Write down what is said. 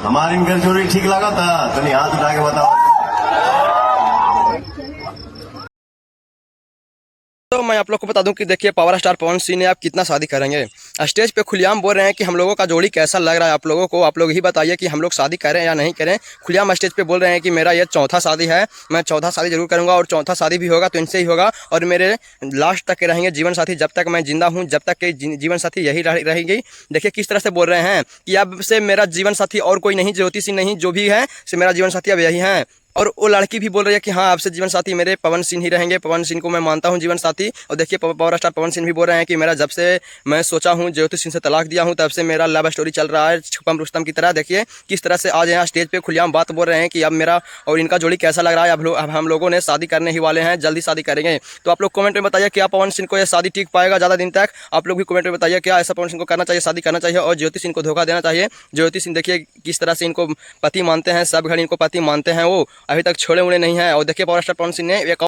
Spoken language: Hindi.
हमारी इनकर चोरी ठीक लगा था तनी हाथ उठा के बताओ। तो मैं आप लोग को बता दूं कि देखिए पावर स्टार पवन सिंह ने आप कितना शादी करेंगे। स्टेज पे खुलेआम बोल रहे हैं कि हम लोगों का जोड़ी कैसा लग रहा है आप लोगों को, आप लोग ही बताइए कि हम लोग शादी करें या नहीं करें। खुलेआम स्टेज पे बोल रहे हैं कि मेरा ये चौथा शादी है, मैं चौथा शादी जरूर करूंगा और चौथा शादी भी होगा तो इनसे ही होगा और मेरे लास्ट तक के रहेंगे जीवन साथी, जब तक मैं जिंदा हूँ जब तक के जीवन साथी यही रहेगी। देखिए किस तरह से बोल रहे हैं कि अब से मेरा जीवन साथी और कोई नहीं, ज्योति सिंह नहीं, जो भी है से मेरा जीवन साथी अब यही है। और वो लड़की भी बोल रही है कि हाँ आपसे जीवन साथी मेरे पवन सिंह ही रहेंगे, पवन सिंह को मैं मानता हूँ जीवन साथी। और देखिए पावर स्टार पवन सिंह भी बोल रहे हैं कि मेरा जब से मैं सोचा हूँ ज्योति सिंह से तलाक दिया हूँ तब से मेरा लव स्टोरी चल रहा है छुपम रुस्तम की तरह। देखिए किस तरह से आज यहाँ स्टेज पे खुलेआम बात बोल रहे हैं कि अब मेरा और इनका जोड़ी कैसा लग रहा है। अब हम लोगों ने शादी करने ही वाले हैं, जल्दी शादी करेंगे। तो आप लोग कमेंट में बताइए क्या पवन सिंह को यह शादी ठीक पाएगा ज़्यादा दिन तक। आप लोग भी कमेंट में बताइए क्या ऐसा पवन सिंह को करना चाहिए, शादी करना चाहिए और ज्योति सिंह को धोखा देना चाहिए। ज्योति सिंह देखिए किस तरह से इनको पति मानते हैं, सब घर इनको पति मानते हैं, वो अभी तक छोड़े उड़े नहीं है। और देखिए पावर स्टार पवन सिंह ने एक